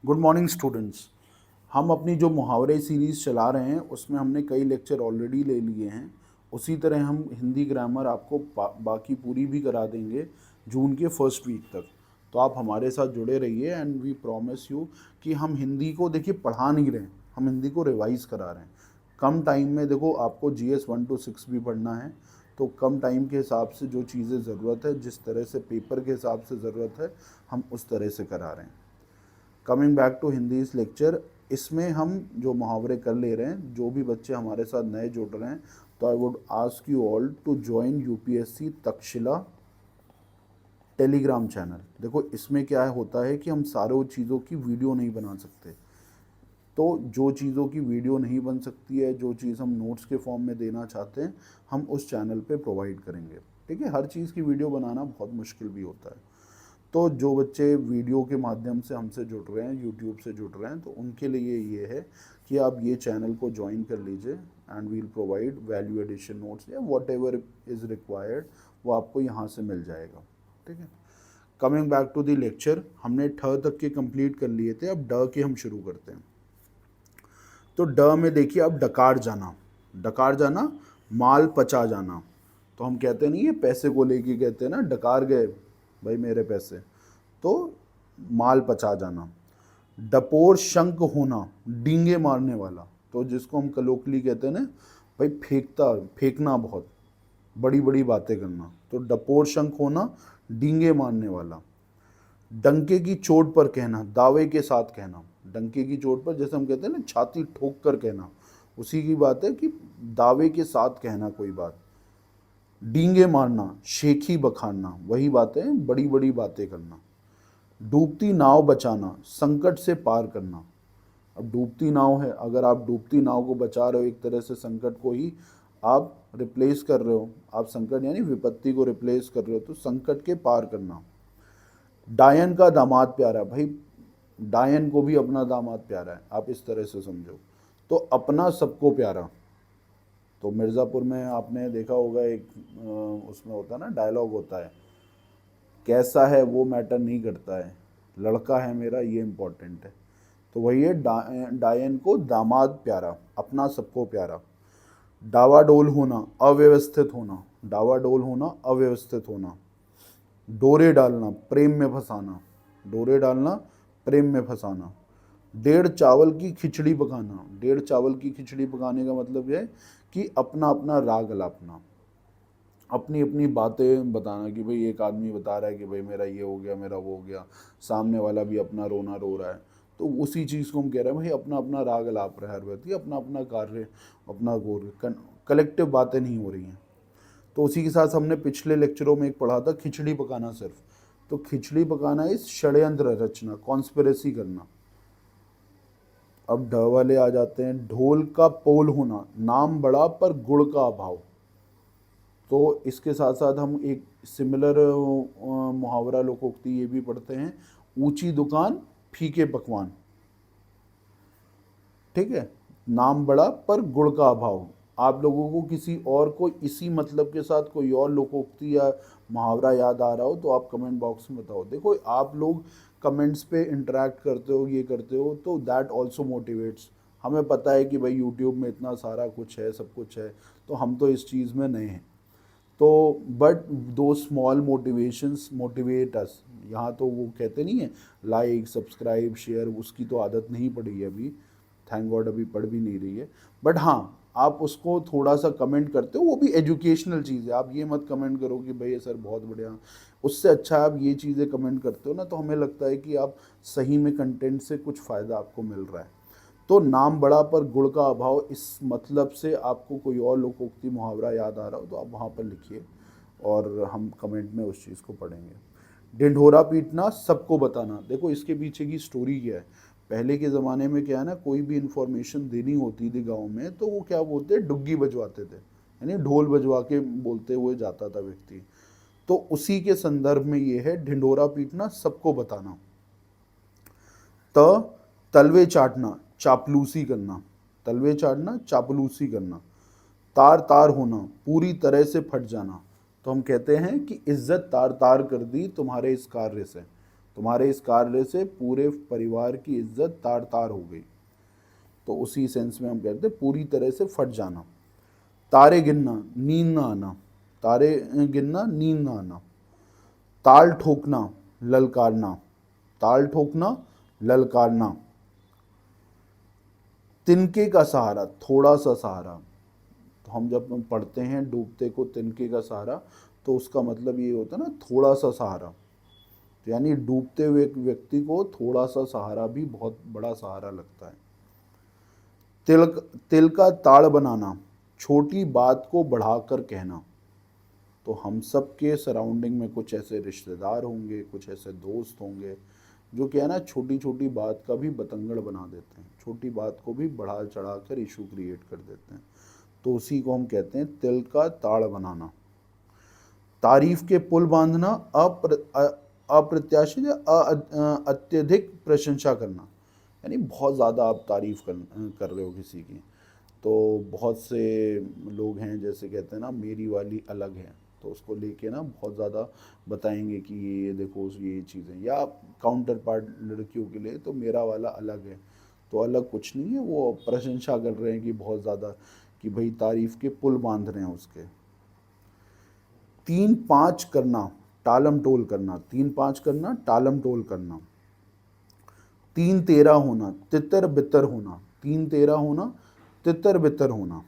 Good morning students. हम अपनी जो मुहावरे सीरीज़ चला रहे हैं उसमें हमने कई लेक्चर ऑलरेडी ले लिए हैं। उसी तरह हम हिंदी ग्रामर आपको बाकी पूरी भी करा देंगे जून के फर्स्ट वीक तक। तो आप हमारे साथ जुड़े रहिए एंड वी प्रॉमिस यू कि हम हिंदी को देखिए पढ़ा नहीं रहे हैं, हम हिंदी को रिवाइज करा रहे हैं। कम टाइम में देखो आपको GS 1 to 6 भी पढ़ना है, तो कम टाइम के हिसाब से जो चीज़ें ज़रूरत है, जिस तरह से पेपर के हिसाब से ज़रूरत है, हम उस तरह से करा रहे हैं। कमिंग बैक टू हिंदी इस लेक्चर, इसमें हम जो मुहावरे कर ले रहे हैं, जो भी बच्चे हमारे साथ नए जुड़ रहे हैं, तो I would ask you all to join UPSC Takshashila Telegram channel. देखो इसमें क्या होता है कि हम सारों चीज़ों की वीडियो नहीं बना सकते, तो जो चीज़ों की वीडियो नहीं बन सकती है, जो चीज़ हम नोट्स के फॉर्म में देना चाहते हैं, हम उस चैनल पे प्रोवाइड करेंगे। ठीक है, हर चीज़ की वीडियो बनाना बहुत मुश्किल भी होता है। तो जो बच्चे वीडियो के माध्यम से हमसे जुड़ रहे हैं, यूट्यूब से जुड़ रहे हैं, तो उनके लिए ये है कि आप ये चैनल को ज्वाइन कर लीजिए and we'll provide value addition notes या वॉट एवर इज़ रिक्वायर्ड, वो आपको यहाँ से मिल जाएगा। ठीक है, coming back to the lecture, हमने ठ तक के कंप्लीट कर लिए थे, अब ड के हम शुरू करते हैं। तो ड में देखिए, अब डकार जाना, डकार जाना, माल पचा जाना। तो हम कहते नहीं, ये पैसे को लेके कहते हैं ना, डकार गए भाई मेरे पैसे, तो माल पचा जाना। डपोर शंख होना, डींगे मारने वाला, तो जिसको हम कलोकली कहते हैं ना भाई, फेंकना, बहुत बड़ी बड़ी बातें करना, तो डपोर शंख होना, डींगे मारने वाला। डंके की चोट पर कहना, दावे के साथ कहना, डंके की चोट पर, जैसे हम कहते हैं ना छाती ठोक कर कहना, उसी की बात है कि दावे के साथ कहना कोई बात। डींगे मारना, शेखी बखानना, वही बातें, बड़ी बड़ी बातें करना। डूबती नाव बचाना, संकट से पार करना। अब डूबती नाव है, अगर आप डूबती नाव को बचा रहे हो, एक तरह से संकट को ही आप रिप्लेस कर रहे हो, आप संकट यानी विपत्ति को रिप्लेस कर रहे हो, तो संकट के पार करना। डायन का दामाद प्यारा, भाई डायन को भी अपना दामाद प्यारा है, आप इस तरह से समझो, तो अपना सबको प्यारा। तो मिर्ज़ापुर में आपने देखा होगा एक उसमें होता है ना, डायलॉग होता है, कैसा है वो मैटर नहीं करता है, लड़का है मेरा ये इम्पोर्टेंट है। तो वही है, डायन को दामाद प्यारा, अपना सबको प्यारा। डावाडोल होना, अव्यवस्थित होना, डावाडोल होना, अव्यवस्थित होना। डोरे डालना, प्रेम में फंसाना, डोरे डालना, प्रेम में फंसाना। डेढ़ चावल की खिचड़ी पकाना, डेढ़ चावल की खिचड़ी पकाने का मतलब यह है कि अपना अपना राग अलापना, अपनी अपनी बातें बताना, कि भाई एक आदमी बता रहा है कि भाई मेरा ये हो गया, मेरा वो हो गया, सामने वाला भी अपना रोना रो रहा है, तो उसी चीज़ को हम कह रहे हैं भाई, अपना अपना राग अलाप रहा है हर व्यक्ति, अपना अपना कार्य, अपना गोल, कलेक्टिव बातें नहीं हो रही हैं। तो उसी के साथ हमने पिछले लेक्चरों में एक पढ़ा था, खिचड़ी पकाना सिर्फ, तो खिचड़ी पकाना इस षड्यंत्र रचना, कॉन्स्पिरेसी करना। अब ढ वाले आ जाते हैं, ढोल का पोल होना, नाम बड़ा पर गुड़ का अभाव। तो इसके साथ साथ हम एक सिमिलर मुहावरा लोकोक्ति ये भी पढ़ते हैं, ऊंची दुकान फीके पकवान। ठीक है, नाम बड़ा पर गुड़ का अभाव। आप लोगों को किसी और को इसी मतलब के साथ कोई और लोकोक्ति या मुहावरा याद आ रहा हो तो आप कमेंट बॉक्स में बताओ। देखो आप लोग कमेंट्स पे इंटरेक्ट करते हो, ये करते हो, तो दैट ऑल्सो मोटिवेट्स। हमें पता है कि भाई यूट्यूब में इतना सारा कुछ है, सब कुछ है, तो हम तो इस चीज़ में नए हैं, तो बट दो स्मॉल मोटिवेशंस मोटिवेट अस। यहाँ तो वो कहते नहीं है लाइक सब्सक्राइब शेयर, उसकी तो आदत नहीं पड़ी है अभी, थैंक गॉड अभी पढ़ भी नहीं रही है, बट हाँ आप उसको थोड़ा सा कमेंट करते हो, वो भी एजुकेशनल चीज़ है। आप ये मत कमेंट करो कि भाई सर बहुत बढ़िया, उससे अच्छा आप ये चीज़ें कमेंट करते हो ना, तो हमें लगता है कि आप सही में कंटेंट से कुछ फ़ायदा आपको मिल रहा है। तो नाम बड़ा पर गुड़ का अभाव, इस मतलब से आपको कोई और लोकोक्ति मुहावरा याद आ रहा हो तो आप वहाँ पर लिखिए और हम कमेंट में उस चीज़ को पढ़ेंगे। ढिंढोरा पीटना, सबको बताना। देखो इसके पीछे की स्टोरी क्या है। पहले के ज़माने में क्या है ना, कोई भी इन्फॉर्मेशन देनी होती थी गांव में, तो वो क्या बोलते, डुग्गी बजवाते थे, यानी ढोल बजवा के बोलते हुए जाता था व्यक्ति। तो उसी के संदर्भ में ये है, ढिंढोरा पीटना, सबको बताना। तलवे चाटना, चापलूसी करना, तलवे चाटना, चापलूसी करना। तार तार होना, पूरी तरह से फट जाना। तो हम कहते हैं कि इज्जत तार तार कर दी तुम्हारे इस कार्य से। तुम्हारे इस कार्य से पूरे परिवार की इज्जत तार तार हो गई। तो उसी सेंस में हम कहते हैं पूरी तरह से फट जाना। तारे गिनना, नींद ना आना। तारे गिनना, नींद ना आना। ताल ठोकना, ललकारना। ताल ठोकना, ललकारना। तिनके का सहारा, थोड़ा सा सहारा। तो हम जब हम पढ़ते हैं डूबते को तिनके का सहारा, तो उसका मतलब ये होता है ना थोड़ा सा सहारा। तो यानी डूबते हुए व्यक्ति को थोड़ा सा सहारा भी बहुत बड़ा सहारा लगता है। तिल का ताड़ बनाना, छोटी बात को बढ़ाकर कहना। तो हम सब के सराउंडिंग में कुछ ऐसे रिश्तेदार होंगे, कुछ ऐसे दोस्त होंगे जो क्या है ना छोटी छोटी बात का भी बतंगड़ बना देते हैं, छोटी बात को भी बढ़ा चढ़ा कर इशू क्रिएट कर देते हैं। तो उसी को हम कहते हैं तिल का ताड़ बनाना। तारीफ के पुल बांधना, अप्रत्याशित या अत्यधिक प्रशंसा करना। यानी बहुत ज़्यादा आप तारीफ कर रहे हो किसी की। तो बहुत से लोग हैं जैसे कहते हैं ना मेरी वाली अलग है, तो उसको लेके ना बहुत ज़्यादा बताएंगे कि ये देखो ये चीज़ें, या काउंटर पार्ट लड़कियों के लिए तो मेरा वाला अलग है। तो अलग कुछ नहीं है, वो प्रशंसा कर रहे हैं कि बहुत ज़्यादा, कि भाई तारीफ के पुल बांध रहे हैं उसके। 3-5 करना, टालम टोल करना। 3-5 करना, टालम टोल करना। 3-13 होना, तितर बितर होना। 3-13 होना, तितर बितर होना।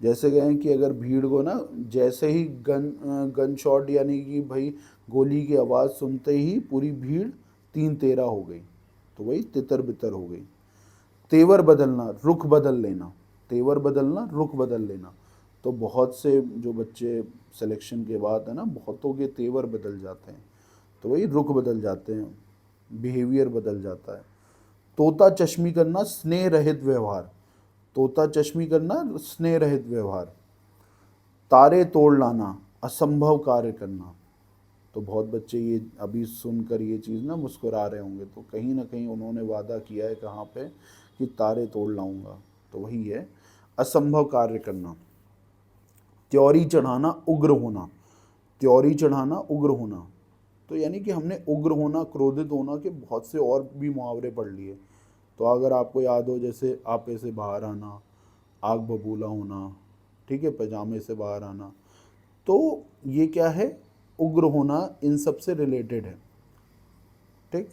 जैसे कहें कि अगर भीड़ को ना जैसे ही गन शॉट यानी कि भाई गोली की आवाज़ सुनते ही पूरी भीड़ 3-13 हो गई, तो वही तितर बितर हो गई। तेवर बदलना, रुख बदल लेना। तेवर बदलना, रुख बदल लेना। तो बहुत से जो बच्चे सिलेक्शन के बाद है ना बहुतों के तेवर बदल जाते हैं, तो वही रुख बदल जाते हैं, बिहेवियर बदल जाता है। तोता चश्मी करना, स्नेह रहित व्यवहार। तोता चश्मी करना, स्नेह रहित व्यवहार। तारे तोड़ लाना, असंभव कार्य करना। तो बहुत बच्चे ये अभी सुनकर ये चीज़ ना मुस्कुरा रहे होंगे, तो कहीं ना कहीं उन्होंने वादा किया है कहाँ पे कि तारे तोड़ लाऊंगा, तो वही है असंभव कार्य करना। त्योरी चढ़ाना, उग्र होना। त्योरी चढ़ाना, उग्र होना। तो यानी कि हमने उग्र होना, क्रोधित होना के बहुत से और भी मुहावरे पढ़ लिए। तो अगर आपको याद हो जैसे आपे से बाहर आना, आग बबूला होना, ठीक है, पैजामे से बाहर आना, तो ये क्या है, उग्र होना इन सब से रिलेटेड है। ठीक।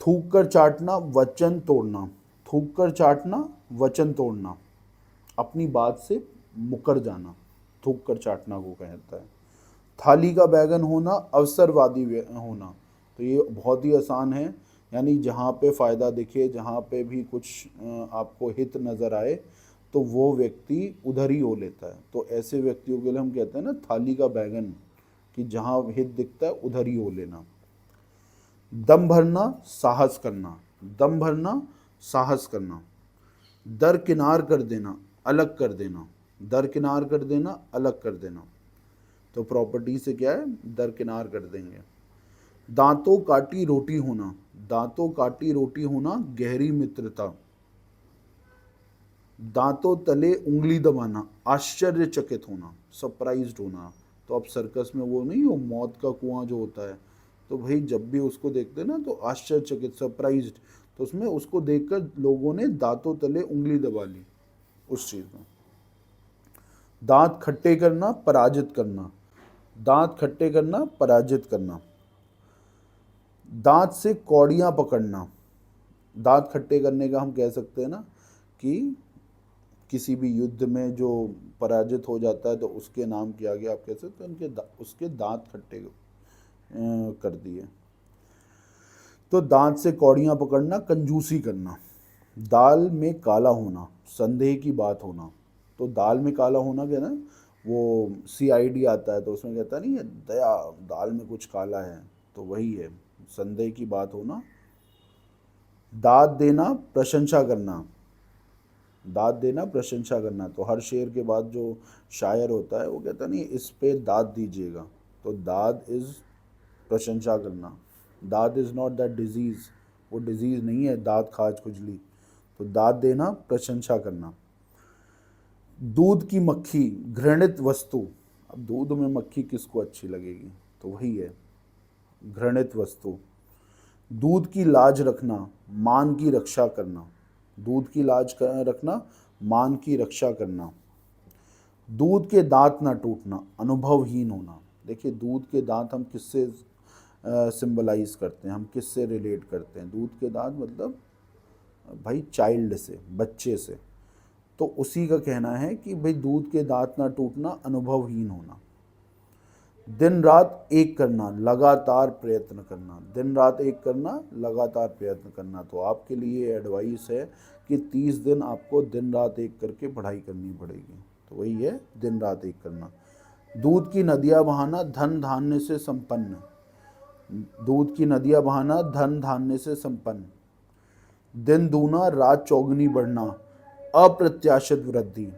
थूक कर चाटना, वचन तोड़ना। थूक कर चाटना, वचन तोड़ना। अपनी बात से मुकर जाना, थूक कर चाटना को कहता है। थाली का बैगन होना, अवसरवादी होना। तो ये बहुत ही आसान है, यानी जहाँ पे फ़ायदा दिखे, जहाँ पे भी कुछ आपको हित नज़र आए, तो वो व्यक्ति उधर ही हो लेता है। तो ऐसे व्यक्तियों के लिए हम कहते हैं ना थाली का बैगन, कि जहाँ हित दिखता है उधर ही हो लेना। दम भरना, साहस करना। दम भरना, साहस करना। दरकिनार कर देना, अलग कर देना। दरकिनार कर देना, अलग कर देना। तो प्रॉपर्टी से क्या है, दरकिनार कर देंगे। दांतों काटी रोटी होना। दांतों काटी रोटी होना, गहरी मित्रता। दांतों तले उंगली दबाना, आश्चर्यचकित होना, सरप्राइज्ड होना। तो अब सर्कस में वो नहीं हो मौत का कुआं जो होता है, तो भाई जब भी उसको देखते हैं ना तो आश्चर्यचकित, सरप्राइज्ड, तो उसमें उसको देखकर लोगों ने दांतों तले उंगली दबा ली उस चीज़ में। दांत खट्टे करना, पराजित करना। दांत खट्टे करना, पराजित करना। दांत से कौड़ियाँ पकड़ना। दांत खट्टे करने का हम कह सकते हैं ना कि किसी भी युद्ध में जो पराजित हो जाता है तो उसके नाम किया गया, आप कह सकते हैं उसके दांत खट्टे कर दिए। तो दांत से कौड़ियाँ पकड़ना, कंजूसी करना। दाल में काला होना, संदेह की बात होना। तो दाल में काला होना क्या ना, वो CID आता है तो उसमें कहता नहीं है दया दाल में कुछ काला है, तो वही है, संदेह की बात होना। दाद देना, प्रशंसा करना। दाद देना, प्रशंसा करना। तो हर शेर के बाद जो शायर होता है वो कहता नहीं इस पे दाद दीजिएगा, तो दाद इज़ प्रशंसा करना। दाद इज़ नॉट दैट डिजीज़, वो डिजीज़ नहीं है दाद खाज खुजली। तो दाद देना, प्रशंसा करना। दूध की मक्खी, घृणित वस्तु। अब दूध में मक्खी किसको अच्छी लगेगी, तो वही है घृणित वस्तु। दूध की लाज रखना, मान की रक्षा करना। दूध की लाज रखना, मान की रक्षा करना। दूध के दांत ना टूटना, अनुभवहीन होना। देखिए दूध के दांत हम किससे सिंबलाइज करते हैं, हम किससे रिलेट करते हैं? दूध के दांत मतलब भाई चाइल्ड से, बच्चे से। तो उसी का कहना है कि भाई दूध के दांत ना टूटना, अनुभवहीन होना। दिन रात एक करना, लगातार प्रयत्न करना। दिन रात एक करना, लगातार प्रयत्न करना। तो आपके लिए एडवाइस है कि 30 दिन आपको दिन रात एक करके पढ़ाई करनी पड़ेगी। तो वही है, दिन रात एक करना। दूध की नदियाँ बहाना, धन धान्य से संपन्न। दूध की नदियाँ बहाना, धन धान्य से संपन्न। दिन दूना रात चौगनी बढ़ना, अप्रत्याशित वृद्धि।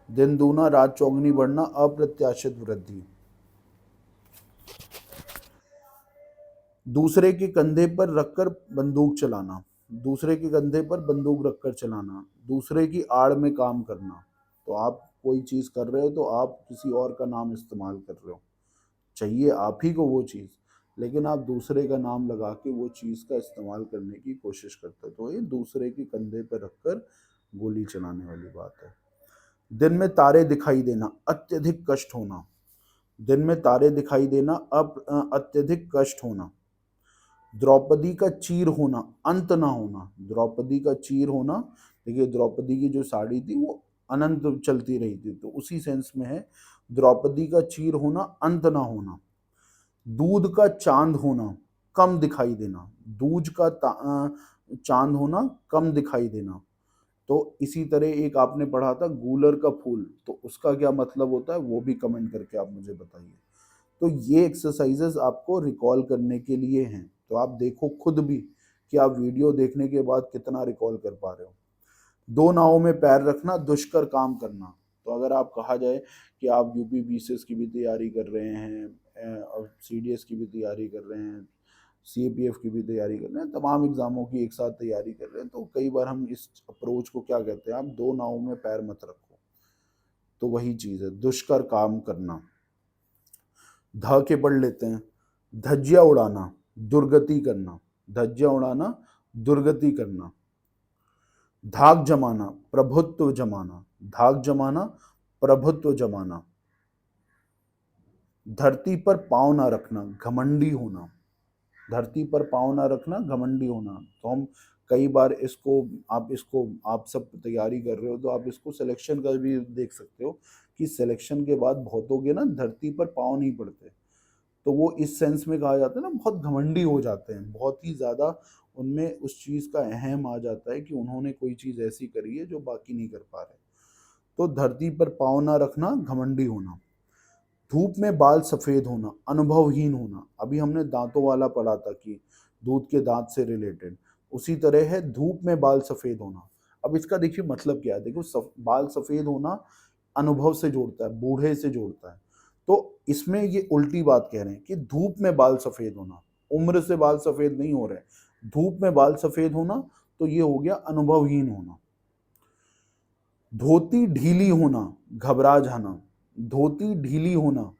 दिन दूना रात चौगनी बढ़ना, अप्रत्याशित वृद्धि। दूसरे के कंधे पर रखकर बंदूक चलाना। दूसरे के कंधे पर बंदूक रखकर चलाना। दूसरे की आड़ में काम करना। तो आप कोई चीज़ कर रहे हो तो आप किसी और का नाम इस्तेमाल कर रहे हो, चाहिए आप ही को वो चीज़, लेकिन आप दूसरे का नाम लगा के वो चीज़ का इस्तेमाल करने की कोशिश करते हो। तो ये दूसरे के कंधे पर रखकर गोली चलाने वाली बात है। दिन में तारे दिखाई देना, अत्यधिक कष्ट होना। दिन में तारे दिखाई देना, अत्यधिक कष्ट होना। द्रौपदी का चीर होना, अंत ना होना। द्रौपदी का चीर होना, देखिए द्रौपदी की जो साड़ी थी वो अनंत चलती रही थी, तो उसी सेंस में है। द्रौपदी का चीर होना, अंत ना होना। दूध का चांद होना, कम दिखाई देना। दूज का चांद होना, कम दिखाई देना। तो इसी तरह एक आपने पढ़ा था गूलर का फूल, तो उसका क्या मतलब होता है वो भी कमेंट करके आप मुझे बताइए। तो ये एक्सरसाइजेस आपको रिकॉल करने के लिए हैं। तो आप देखो खुद भी कि आप वीडियो देखने के बाद कितना रिकॉल कर पा रहे हो। दो नावों में पैर रखना, दुष्कर काम करना। तो अगर आप कहा जाए कि आप यूपी बीसीएस की भी तैयारी कर रहे हैं और सीडीएस की भी तैयारी कर रहे हैं, सीएपीएफ की भी तैयारी कर रहे हैं, तमाम एग्जामों की एक साथ तैयारी कर रहे हैं, तो कई बार हम इस अप्रोच को क्या कहते हैं, आप दो नावों में पैर मत रखो। तो वही चीज़ है, दुष्कर काम करना। ध के पढ़ लेते हैं। धज्जियां उड़ाना, दुर्गति करना। धज्जियां उड़ाना, दुर्गति करना। धाक जमाना, प्रभुत्व जमाना। धाक जमाना, प्रभुत्व जमाना। धरती पर पांव ना रखना, घमंडी होना। धरती पर पांव ना रखना, घमंडी होना। तो हम कई बार इसको आप सब तैयारी कर रहे हो तो आप इसको सिलेक्शन का भी देख सकते हो कि सिलेक्शन के बाद बहुतों के ना धरती पर पांव नहीं पड़ते। तो वो इस सेंस में कहा जाता है ना, बहुत घमंडी हो जाते हैं, बहुत ही ज़्यादा उनमें उस चीज़ का अहम आ जाता है कि उन्होंने कोई चीज़ ऐसी करी है जो बाकी नहीं कर पा रहे। तो धरती पर पाँव ना रखना, घमंडी होना। धूप में बाल सफ़ेद होना, अनुभवहीन होना। अभी हमने दांतों वाला पढ़ा था कि दूध के दांत से रिलेटेड, उसी तरह है धूप में बाल सफ़ेद होना। अब इसका देखिए मतलब क्या है, देखो बाल सफ़ेद होना अनुभव से जोड़ता है, बूढ़े से जोड़ता है। तो इसमें ये उल्टी बात कह रहे हैं कि धूप में बाल सफ़ेद होना, उम्र से बाल सफ़ेद नहीं हो रहे, धूप में बाल सफ़ेद होना, तो ये हो गया अनुभवहीन होना। धोती ढीली होना, घबरा जाना। धोती ढीली होना,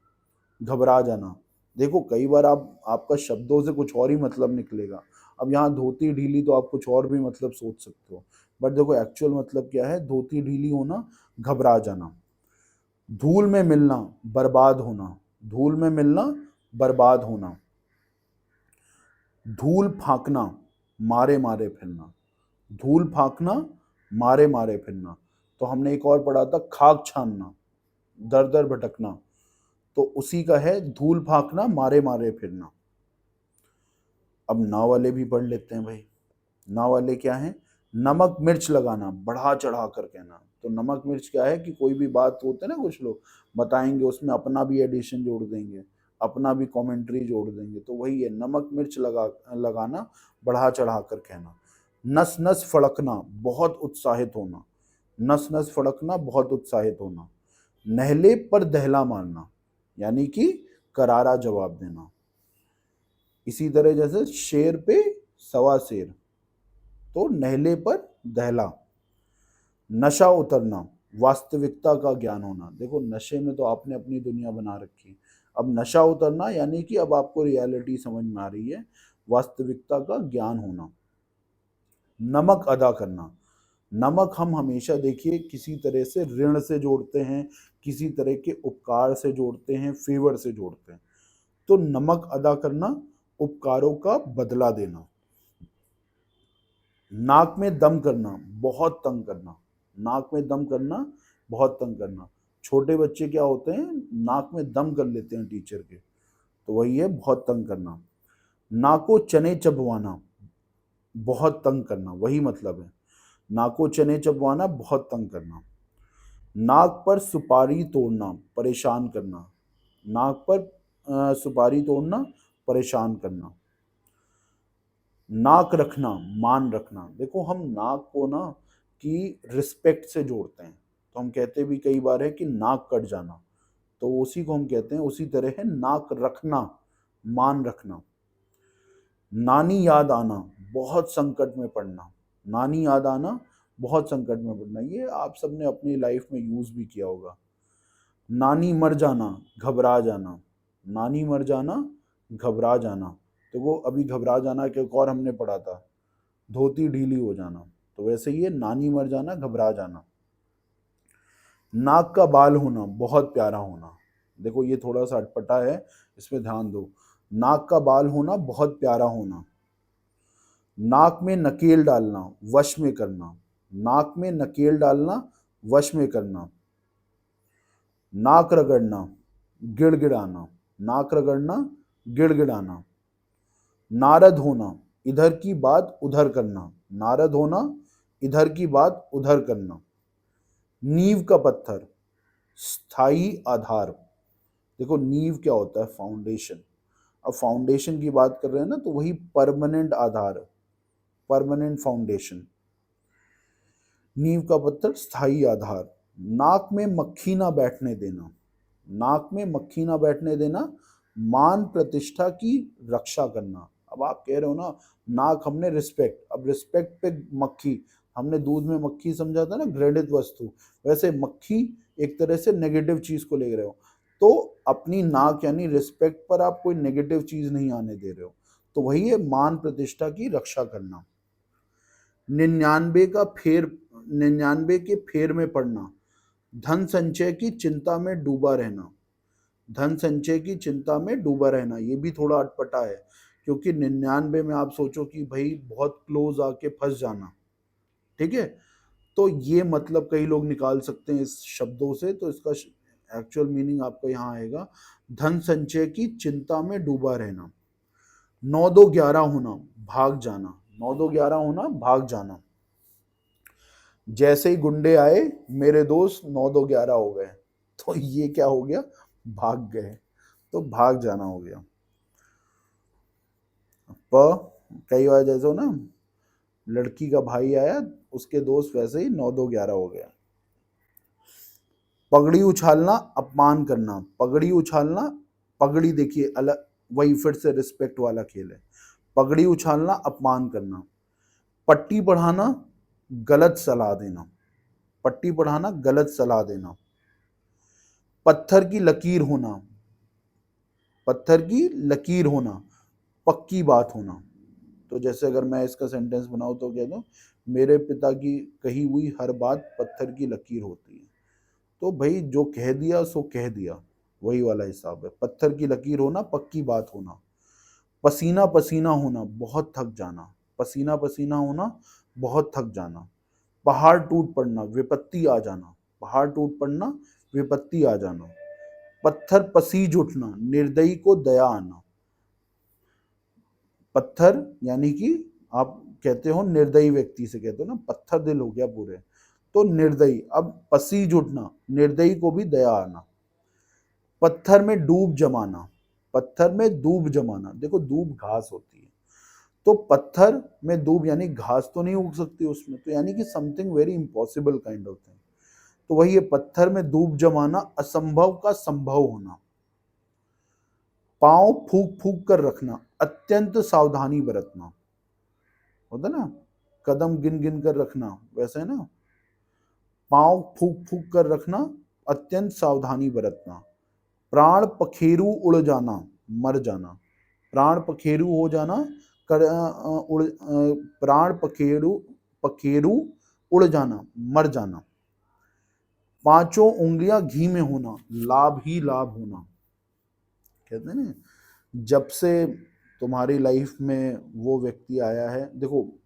घबरा जाना। देखो कई बार आपका शब्दों से कुछ और ही मतलब निकलेगा। अब यहाँ धोती ढीली तो आप कुछ और भी मतलब सोच सकते हो, बट देखो एक्चुअल मतलब क्या है, धोती ढीली होना, घबरा जाना। धूल में मिलना, बर्बाद होना। धूल में मिलना, बर्बाद होना। धूल फांकना, मारे मारे फिरना। धूल फांकना, मारे मारे फिरना। तो हमने एक और पढ़ा था खाक छानना, दर दर भटकना। तो उसी का है धूल फांकना, मारे मारे फिरना। अब ना वाले भी पढ़ लेते हैं भाई। ना वाले क्या है? नमक मिर्च लगाना, बढ़ा चढ़ा कर कहना। तो नमक मिर्च क्या है कि कोई भी बात होते हैं ना, कुछ लोग बताएंगे उसमें अपना भी एडिशन जोड़ देंगे, अपना भी कमेंट्री जोड़ देंगे। तो वही है, नमक मिर्च लगाना, बढ़ा चढ़ा कर कहना। नस नस फड़कना, बहुत उत्साहित होना। नस नस फड़कना, बहुत उत्साहित होना। नहले पर दहला मारना, यानी कि करारा जवाब देना। इसी तरह जैसे शेर पे सवा शेर, तो नहले पर दहला। नशा उतरना, वास्तविकता का ज्ञान होना। देखो नशे में तो आपने अपनी दुनिया बना रखी, अब नशा उतरना यानी कि अब आपको रियलिटी समझ में आ रही है, वास्तविकता का ज्ञान होना। नमक अदा करना, नमक हम हमेशा देखिए किसी तरह से ऋण से जोड़ते हैं, किसी तरह के उपकार से जोड़ते हैं, फेवर से जोड़ते हैं। तो नमक अदा करना, उपकारों का बदला देना। नाक में दम करना, बहुत तंग करना, नाक में दम करना, बहुत तंग करना। छोटे बच्चे क्या होते हैं, नाक में दम कर लेते हैं टीचर के, तो वही है बहुत तंग करना। नाको चने चबवाना, बहुत तंग करना, वही मतलब है, नाको चने चबवाना, बहुत तंग करना। नाक पर सुपारी तोड़ना, परेशान करना, नाक पर सुपारी तोड़ना, परेशान करना। नाक रखना, मान रखना। देखो हम नाक को ना कि रिस्पेक्ट से जोड़ते हैं, तो हम कहते भी कई बार है कि नाक कट जाना, तो उसी को हम कहते हैं, उसी तरह है नाक रखना, मान रखना। नानी याद आना, बहुत संकट में पड़ना, नानी याद आना, बहुत संकट में पड़ना, ये आप सबने अपनी लाइफ में यूज भी किया होगा। नानी मर जाना, घबरा जाना, नानी मर जाना, घबरा जाना। तो वो अभी घबरा जाना के एक और हमने पढ़ा था, धोती ढीली हो जाना, तो वैसे ही है नानी मर जाना, घबरा जाना। नाक का बाल होना, बहुत प्यारा होना। देखो ये थोड़ा सा अटपटा है, इसमें ध्यान दो। नाक का बाल होना, बहुत प्यारा होना। नाक में नकेल डालना, वश में करना, नाक में नकेल डालना, वश में करना। नाक रगड़ना, गिड़गिड़ाना, नाक रगड़ना, गिड़गिड़ाना। नारद होना, इधर की बात उधर करना, नारद होना, इधर की बात उधर करना। नींव का पत्थर, स्थायी आधार। देखो नींव क्या होता है, फाउंडेशन। अब फाउंडेशन की बात कर रहे हैं ना, तो वही परमानेंट आधार, परमानेंट फाउंडेशन। नींव का पत्थर, स्थायी आधार। नाक में मक्खी ना बैठने देना, नाक में मक्खी ना बैठने देना, मान प्रतिष्ठा की रक्षा करना। अब आप कह रहे हो ना, नाक हमने रिस्पेक्ट, अब रिस्पेक्ट पे मक्खी, हमने दूध में मक्खी समझा था ना, घृणित वस्तु, वैसे मक्खी एक तरह से नेगेटिव चीज को ले रहे हो, तो अपनी नाक यानी रिस्पेक्ट पर आप कोई नेगेटिव चीज नहीं आने दे रहे हो, तो वही है मान प्रतिष्ठा की रक्षा करना। 99 के फेर में पड़ना, धन संचय की चिंता में डूबा रहना, धन संचय की चिंता में डूबा रहना। ये भी थोड़ा अटपटा है, क्योंकि 99 में आप सोचो कि भाई बहुत क्लोज आके फंस जाना, ठीक है, तो ये मतलब कई लोग निकाल सकते हैं इस शब्दों से, तो इसका एक्चुअल मीनिंग आपका यहाँ आएगा, धन संचय की चिंता में डूबा रहना। 9 2 11 होना, भाग जाना, 9 2 11 होना, भाग जाना। जैसे ही गुंडे आए मेरे दोस्त 9 2 11 हो गए, तो ये क्या हो गया, भाग गए, तो भाग जाना हो गया। कई बार जैसे हो ना, लड़की का भाई आया, उसके दोस्त वैसे ही 9 2 11 हो गया। पगड़ी उछालना, अपमान करना, पगड़ी उछालना, पगड़ी देखिए अलग, वही फिर से रिस्पेक्ट वाला खेल है। पगड़ी उछालना, अपमान करना। पट्टी बढ़ाना, गलत सलाह देना, पट्टी बढ़ाना, गलत सलाह देना। पत्थर की लकीर होना, पत्थर की लकीर होना, पक्की बात होना। तो जैसे अगर मैं इसका सेंटेंस बनाऊं तो कह दूं, मेरे पिता की कही हुई हर बात पत्थर की लकीर होती है। तो भाई जो कह दिया सो कह दिया, वही वाला हिसाब है। पत्थर की लकीर होना, पक्की बात होना। पसीना पसीना होना, बहुत थक जाना, पसीना पसीना होना, बहुत थक जाना। पहाड़ टूट पड़ना, विपत्ति आ जाना, पहाड़ टूट पड़ना, विपत्ति आ जाना। पत्थर पसीज उठना, निर्दयी को दया आना। पत्थर यानी कि आप कहते हो निर्दयी व्यक्ति से कहते हो ना, पत्थर दिल हो गया पूरे, तो निर्दयी। अब पसीज उठना, निर्दयी को भी दया आना। पत्थर में डूब जमाना, पत्थर में डूब जमाना। देखो दूब घास होती है, तो पत्थर में डूब यानी घास तो नहीं उग सकती उसमें, तो यानी कि something very impossible kind of thing. तो वही है, पत्थर में डूब जमाना, असंभव का संभव होना। पांव फूक फूक कर रखना, अत्यंत सावधानी बरतना। होता ना, कदम गिन गिन कर रखना, वैसे है ना, पांव फूक फूक कर रखना, अत्यंत सावधानी बरतना। प्राण पखेरु उड़ जाना, मर जाना। प्राण पखेरु हो जाना, प्राण पखेरु पखेरु उड़ जाना, मर जाना। पांचों उंगलियां घी में होना, लाभ ही लाभ होना। कहते हैं ना, जब से तुम्हारी लाइफ में वो व्यक्ति आया है, देखो,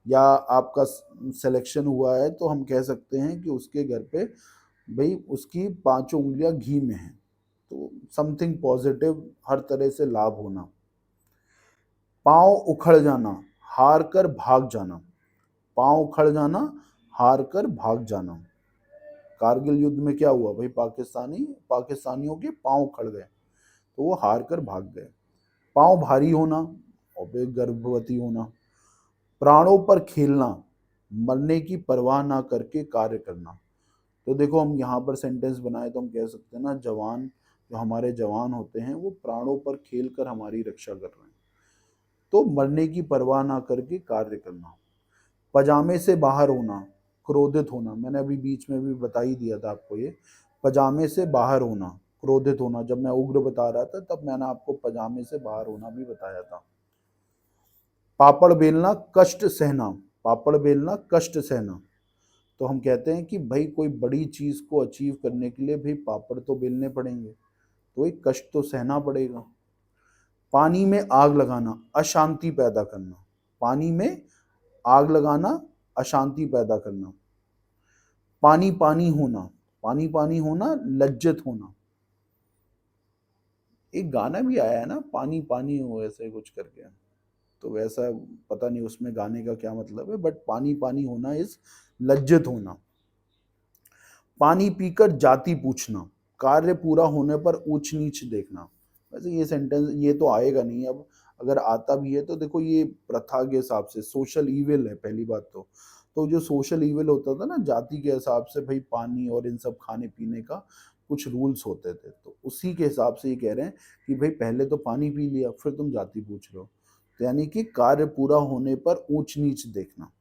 या आपका सिलेक्शन हुआ है, तो हम कह सकते हैं कि उसके घर पे भाई उसकी पांचों उंगलियां घी में हैं, तो समथिंग पॉजिटिव, हर तरह से लाभ होना। पांव उखड़ जाना, हार कर भाग जाना। पांव उखड़ जाना, हार कर भाग जाना। कारगिल युद्ध में क्या हुआ भाई, पाकिस्तानियों के पांव उखड़ गए, तो वो हार कर भाग गए। पांव भारी होना और गर्भवती होना। प्राणों पर खेलना, मरने की परवाह ना करके कार्य करना। तो देखो, हम यहाँ पर सेंटेंस बनाए तो हम कह सकते हैं ना, जवान, जो हमारे जवान होते हैं वो प्राणों पर खेल कर हमारी रक्षा कर रहे हैं, तो मरने की परवाह ना करके कार्य करना। पजामे से बाहर होना, क्रोधित होना। मैंने अभी बीच में भी बता ही दिया था आपको ये, पजामे से बाहर होना, क्रोधित होना। जब मैं उग्र बता रहा था तब मैंने आपको पजामे से बाहर होना भी बताया था। पापड़ बेलना, कष्ट सहना। पापड़ बेलना, कष्ट सहना। तो हम कहते हैं कि भाई कोई बड़ी चीज को अचीव करने के लिए भाई पापड़ तो बेलने पड़ेंगे, तो एक कष्ट तो सहना पड़ेगा। पानी में आग लगाना, अशांति पैदा करना। पानी में आग लगाना, अशांति पैदा करना। पानी पानी होना, पानी पानी होना, लज्जित होना। एक गाना भी आया है ना, पानी पानी हो ऐसे कुछ करके, तो वैसा पता नहीं उसमें गाने का क्या मतलब है, बट पानी पानी होना इज लज्जित होना। पानी पीकर जाति पूछना, कार्य पूरा होने पर ऊंच नीच देखना। वैसे ये सेंटेंस ये तो आएगा नहीं, अब अगर आता भी है तो देखो ये प्रथा के हिसाब से सोशल ईविल है पहली बात तो जो सोशल ईविल होता था ना, जाति के हिसाब से भाई पानी और इन सब खाने पीने का कुछ रूल्स होते थे, तो उसी के हिसाब से ये कह रहे हैं कि भाई पहले तो पानी पी लिया फिर तुम जाति पूछ रहे हो, तो यानी कि कार्य पूरा होने पर ऊंच नीच देखना।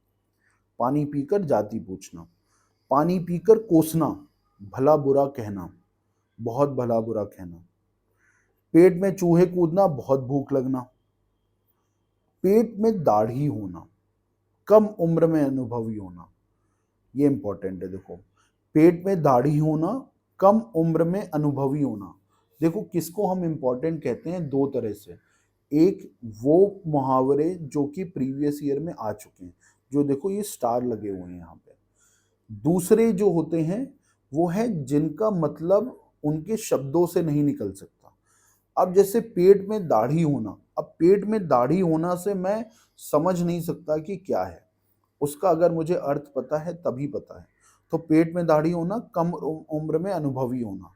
पानी पीकर जाति पूछना। पानी पीकर कोसना, भला बुरा कहना, बहुत भला बुरा कहना। पेट में चूहे कूदना, बहुत भूख लगना। पेट में दाढ़ी होना, कम उम्र में अनुभवी होना। ये इंपॉर्टेंट है, देखो, पेट में दाढ़ी होना, कम उम्र में अनुभवी होना। देखो किसको हम इंपॉर्टेंट कहते हैं, दो तरह से। एक वो मुहावरे जो कि प्रीवियस ईयर में आ चुके हैं, जो देखो ये स्टार लगे हुए हैं यहाँ पे। दूसरे जो होते हैं वो है जिनका मतलब उनके शब्दों से नहीं निकल सकता। अब जैसे पेट में दाढ़ी होना, अब पेट में दाढ़ी होना से मैं समझ नहीं सकता कि क्या है, उसका अगर मुझे अर्थ पता है तभी पता है। तो पेट में दाढ़ी होना, कम उम्र में अनुभवी होना।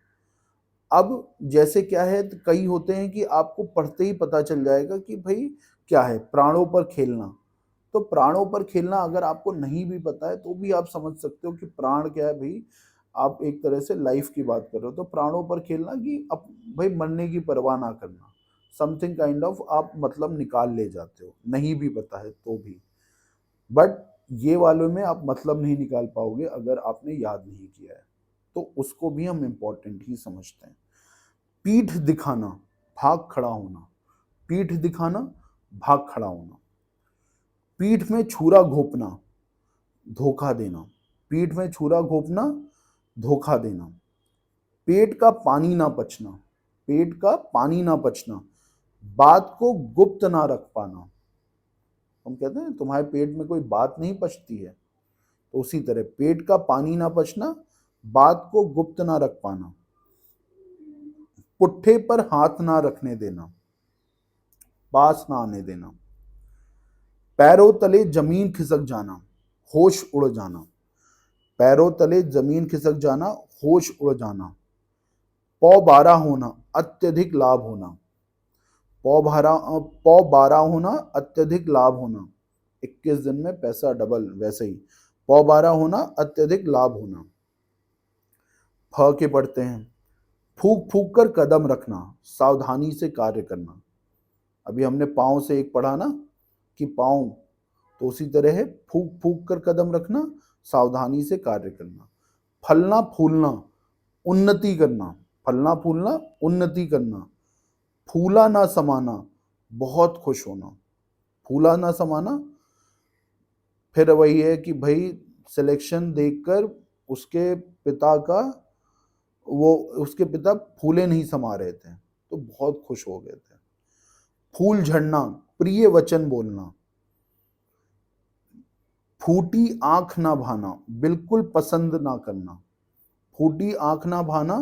अब जैसे क्या है, कई होते हैं कि आपको पढ़ते ही पता चल जाएगा कि भाई क्या है, प्राणों पर खेलना। तो प्राणों पर खेलना अगर आपको नहीं भी पता है तो भी आप समझ सकते हो कि प्राण क्या है भाई, आप एक तरह से लाइफ की बात कर रहे हो। तो प्राणों पर खेलना कि अब भाई मरने की परवाह ना करना, समथिंग काइंड ऑफ आप मतलब निकाल ले जाते हो, नहीं भी पता है तो भी। बट ये वालों में आप मतलब नहीं निकाल पाओगे अगर आपने याद नहीं किया है, तो उसको भी हम इम्पोर्टेंट ही समझते हैं। पीठ दिखाना, भाग खड़ा होना। पीठ दिखाना, भाग खड़ा होना। पीठ में छुरा घोंपना, धोखा देना। पीठ में छुरा घोंपना, धोखा देना। पेट का पानी ना पचना, पेट का पानी ना पचना। बात को गुप्त ना रख पाना। हम कहते हैं तुम्हारे पेट में कोई बात नहीं पचती है, तो उसी तरह पेट का पानी ना पचना, बात को गुप्त ना रख पाना। पुट्ठे पर हाथ ना रखने देना, पास ना आने देना। पैरों तले जमीन खिसक जाना, होश उड़ जाना। पैरों तले जमीन खिसक जाना, होश उड़ जाना। पौ बारह होना, अत्यधिक लाभ होना। पौ बारह होना, अत्यधिक लाभ होना। 21 दिन में पैसा डबल, वैसे ही पौ बारह होना, अत्यधिक लाभ होना। फ के पढ़ते हैं, फूक फूक कर कदम रखना, सावधानी से कार्य करना। अभी हमने पाँव से एक पढ़ा ना कि पाँव, तो उसी तरह है फूक फूक कर कदम रखना, सावधानी से कार्य करना। फलना फूलना, उन्नति करना। फलना फूलना, उन्नति करना। फूला ना समाना, बहुत खुश होना। फूला ना समाना, फिर वही है कि भाई सिलेक्शन देखकर उसके पिता का, वो उसके पिता फूले नहीं समा रहे थे तो बहुत खुश हो गए थे। फूल झड़ना, प्रिय वचन बोलना। फूटी आंख ना भाना, बिल्कुल पसंद ना करना। फूटी आंख ना भाना,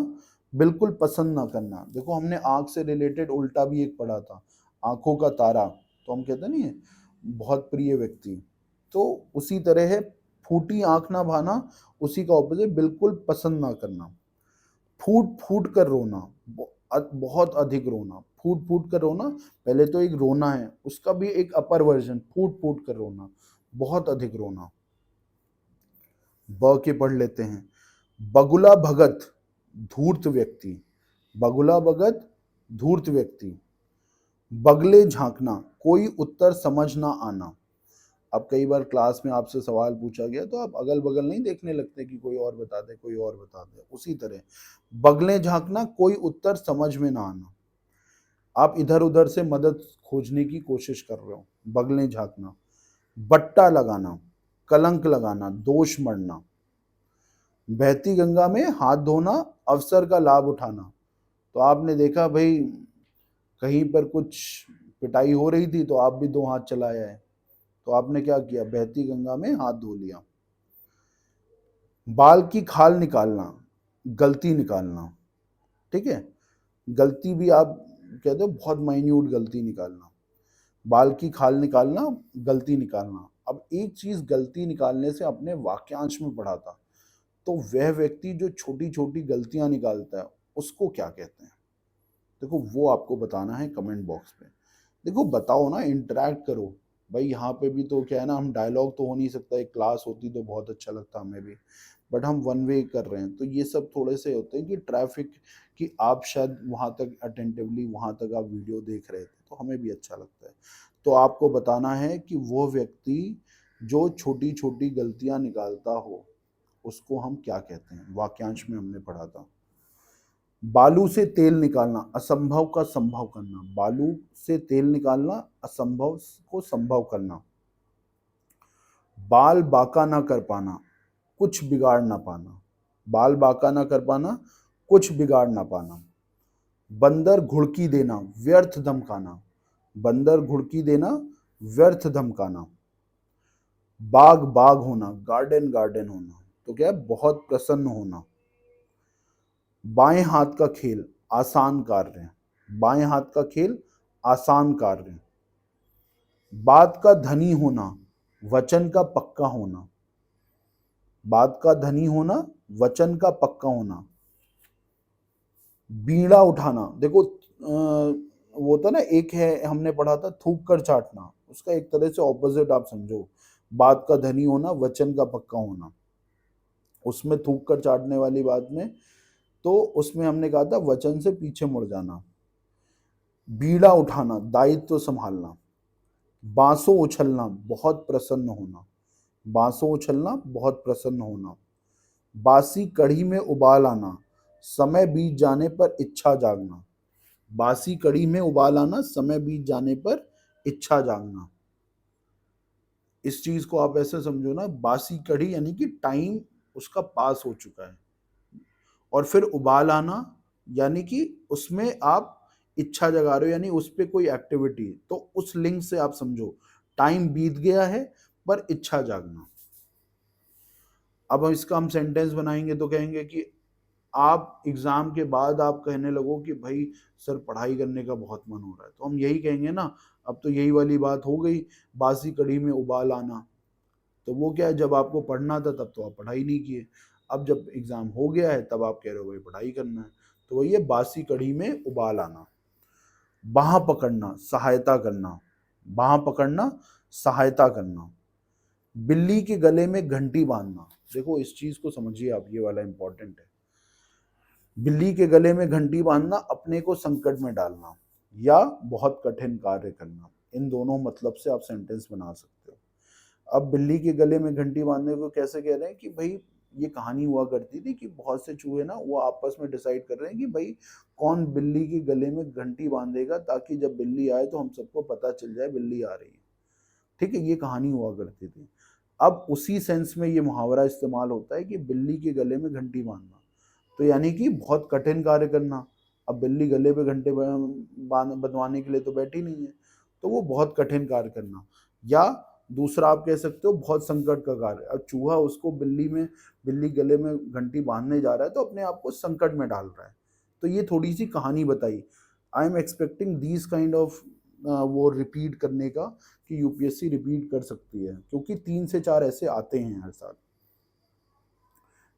बिल्कुल पसंद ना करना। देखो हमने आंख से रिलेटेड उल्टा भी एक पढ़ा था, आंखों का तारा, तो हम कहते नहीं है बहुत प्रिय व्यक्ति, तो उसी तरह है फूटी आंख ना भाना, उसी का ऑपोजिट बिल्कुल पसंद ना करना। फूट फूट कर रोना, बहुत अधिक रोना। फूट फूट कर रोना, पहले तो एक रोना है, उसका भी एक अपर वर्जन, फूट फूट कर रोना, बहुत अधिक रोना। ब के पढ़ लेते हैं। बगुला भगत, धूर्त व्यक्ति। बगुला भगत, धूर्त व्यक्ति। बगले झांकना, कोई उत्तर समझ ना आना। अब कई बार क्लास में आपसे सवाल पूछा गया तो आप अगल बगल नहीं देखने लगते कि कोई और बता दे, कोई और बता दे, उसी तरह बगले झांकना, कोई उत्तर समझ में ना आना। आप इधर उधर से मदद खोजने की कोशिश कर रहे हो, बगले झांकना। बट्टा लगाना, कलंक लगाना, दोष मढ़ना। बहती गंगा में हाथ धोना, अवसर का लाभ उठाना। तो आपने देखा भाई कहीं पर कुछ पिटाई हो रही थी तो आप भी दो हाथ चलाया है, तो आपने क्या किया, बहती गंगा में हाथ धो लिया। बाल की खाल निकालना, गलती निकालना। ठीक है, गलती भी आप कहते हो बहुत माइन्यूट गलती निकालना। बाल की खाल निकालना, गलती निकालना। अब एक चीज गलती निकालने से अपने वाक्यांश में पढ़ा था, तो वह व्यक्ति जो छोटी छोटी गलतियां निकालता है उसको क्या कहते हैं, देखो वो आपको बताना है कमेंट बॉक्स पे। देखो बताओ ना, इंटरेक्ट करो भाई। यहाँ पे भी तो क्या है ना, हम डायलॉग तो हो नहीं सकता, एक क्लास होती तो बहुत अच्छा लगता हमें भी, बट हम वन वे कर रहे हैं, तो ये सब थोड़े से होते हैं कि ट्रैफिक कि आप शायद वहाँ तक अटेंटिवली वहाँ तक आप वीडियो देख रहे थे तो हमें भी अच्छा लगता है। तो आपको बताना है कि वो व्यक्ति जो छोटी छोटी गलतियाँ निकालता हो उसको हम क्या कहते हैं, वाक्यांश में हमने पढ़ा था। बालू से तेल निकालना, असंभव का संभव करना। बालू से तेल निकालना, असंभव को संभव करना। बाल बांका ना कर पाना, कुछ बिगाड़ ना पाना। बाल बांका ना कर पाना, कुछ बिगाड़ ना पाना। बंदर घुड़की देना, व्यर्थ धमकाना। बंदर घुड़की देना, व्यर्थ धमकाना। बाग बाग होना, गार्डन गार्डन होना, तो क्या है, बहुत प्रसन्न होना। बाएं हाथ का खेल, आसान कार्य। बाएं हाथ का खेल, आसान कार्य। बात का धनी होना, वचन का पक्का होना। बात का धनी होना, वचन का पक्का होना। बीड़ा उठाना, देखो वो होता ना, एक है हमने पढ़ा था थूक कर चाटना, उसका एक तरह से ऑपोजिट आप समझो। बात का धनी होना, वचन का पक्का होना। उसमें थूक कर चाटने वाली बात में तो उसमें हमने कहा था वचन से पीछे मुड़ जाना। बीड़ा उठाना, दायित्व संभालना। बांसों उछलना, बहुत प्रसन्न होना। बांसों उछलना, बहुत प्रसन्न होना। बासी कढ़ी में उबाल आना, समय बीत जाने पर इच्छा जागना। बासी कढ़ी में उबाल आना, समय बीत जाने पर इच्छा जागना। इस चीज को आप ऐसे समझो ना, बासी कढ़ी यानी कि टाइम उसका पास हो चुका है, और फिर उबाल आना यानी कि उसमें आप इच्छा जगा रहे हो, यानी उस पर कोई एक्टिविटी, तो उस लिंक से आप समझो टाइम बीत गया है पर इच्छा जागना। अब इसका हम सेंटेंस बनाएंगे तो कहेंगे कि आप एग्जाम के बाद आप कहने लगो कि भाई सर पढ़ाई करने का बहुत मन हो रहा है, तो हम यही कहेंगे ना, अब तो यही वाली बात हो गई, बासी कढ़ी में उबाल आना। तो वो क्या है, जब आपको पढ़ना था तब तो आप पढ़ाई नहीं किए, अब जब एग्जाम हो गया है तब आप कह रहे हो भाई पढ़ाई करना है, तो वही है बासी कढ़ी में उबाल आना। बाह पकड़ना, सहायता करना। बाह पकड़ना, सहायता करना। बिल्ली के गले में घंटी बांधना, देखो इस चीज को समझिए आप, ये वाला इंपॉर्टेंट है। बिल्ली के गले में घंटी बांधना, अपने को संकट में डालना या बहुत कठिन कार्य करना। इन दोनों मतलब से आप सेंटेंस बना सकते हो। अब बिल्ली के गले में घंटी बांधने को कैसे कह रहे हैं कि भाई ये कहानी हुआ करती थी कि बहुत से चूहे ना वो आपस में डिसाइड कर रहे हैं कि भाई कौन बिल्ली के गले में घंटी बांधेगा ताकि जब बिल्ली आए तो हम सबको पता चल जाए बिल्ली आ रही है। ठीक है, ये कहानी हुआ करती थी। अब उसी सेंस में ये मुहावरा इस्तेमाल होता है कि बिल्ली के गले में घंटी बांधना, तो यानी कि बहुत कठिन कार्य करना। अब बिल्ली गले पे घंटे बंधवाने के लिए तो बैठी नहीं है, तो वो बहुत कठिन कार्य करना। या दूसरा आप कह सकते हो बहुत संकट का कार्य। अब चूहा उसको बिल्ली गले में घंटी बांधने जा रहा है तो अपने आप को संकट में डाल रहा है। तो ये थोड़ी सी कहानी बताई। I am expecting these kind of वो रिपीट करने का, कि यूपीएससी रिपीट कर सकती है, क्योंकि 3 से 4 ऐसे आते हैं हर साल।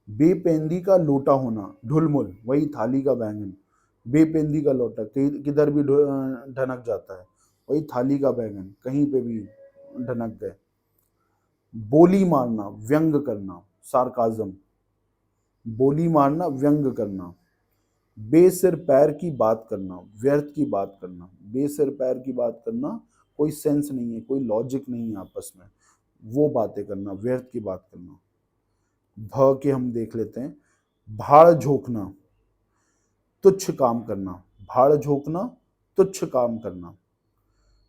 बेपेंदी का लोटा होना, ढुलमुल वही थाली का बैंगन। बेपेंदी का लोटा किधर भी ढनक जाता है, वही थाली का बैंगन, कहीं पे भी ढनक गए। बोली मारना, व्यंग करना, सार्काज्म। बोली मारना, व्यंग करना। बेसिर पैर की बात करना, व्यर्थ की बात करना। बेसिर पैर की बात करना, कोई सेंस नहीं है, कोई लॉजिक नहीं है आपस में, वो बातें करना, व्यर्थ की बात करना। भ के हम देख लेते हैं। भाड़ झोंकना, तुच्छ काम करना। भाड़ झोंकना, तुच्छ काम करना।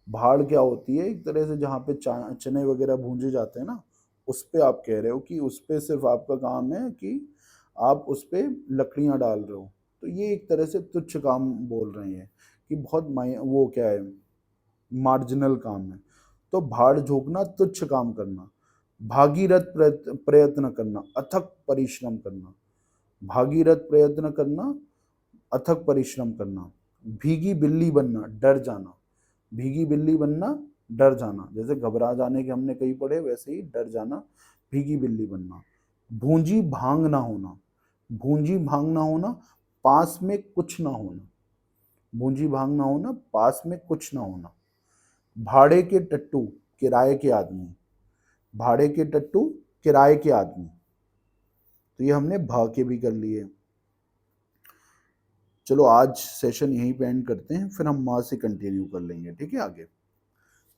भाड़ क्या होती है? एक तरह से जहाँ पे चने वगैरह भूंजे जाते हैं ना, उस पे आप कह रहे हो कि उस पे सिर्फ आपका काम है कि आप उस पे लकड़ियाँ डाल रहे हो, तो ये एक तरह से तुच्छ काम बोल रहे हैं कि बहुत वो क्या है, मार्जिनल काम है। तो भाड़ झोंकना, तुच्छ काम करना। भागीरथ प्रयत्न करना, अथक परिश्रम करना। भागीरथ प्रयत्न करना, अथक परिश्रम करना। भीगी बिल्ली बनना, डर जाना। भीगी बिल्ली बनना, डर जाना, जैसे घबरा जाने के हमने कहीं पढ़े वैसे ही डर जाना, भीगी बिल्ली बनना। भूंजी भांग ना होना। भूंजी भांग ना होना, पास में कुछ ना होना। भूंजी भांग ना होना, पास में कुछ ना होना। भाड़े के टट्टू, किराए के आदमी। भाड़े के टट्टू, किराए के आदमी। तो ये हमने भा के भी कर लिए। चलो आज सेशन यहीं पे एंड करते हैं, फिर हम माँ से कंटिन्यू कर लेंगे, ठीक है आगे।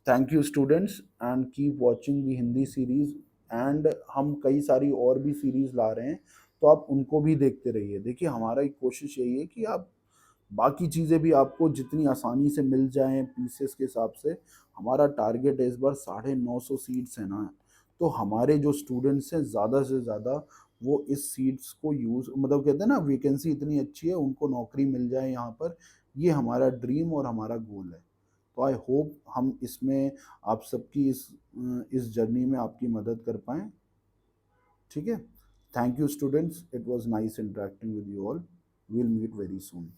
Thank you students and keep watching the Hindi series. And हम कई सारी और भी सीरीज ला रहे हैं, तो आप उनको भी देखते रहिए। देखिए हमारा एक कोशिश यही है कि आप बाकी चीज़ें भी आपको जितनी आसानी से मिल जाएं पीसेस के हिसाब से। हमारा टारगेट इस बार 950 सीट्स है ना, तो हमारे जो स्टूडेंट्स हैं ज़्यादा से ज़्यादा वो इस सीट्स को यूज़, मतलब कहते हैं ना वैकेंसी इतनी अच्छी है उनको नौकरी मिल जाए यहाँ पर, ये हमारा ड्रीम और हमारा गोल है। तो आई होप हम इसमें आप सबकी इस जर्नी में आपकी मदद कर पाएँ, ठीक है। Thank you students, it was nice interacting with you all. Will meet very soon.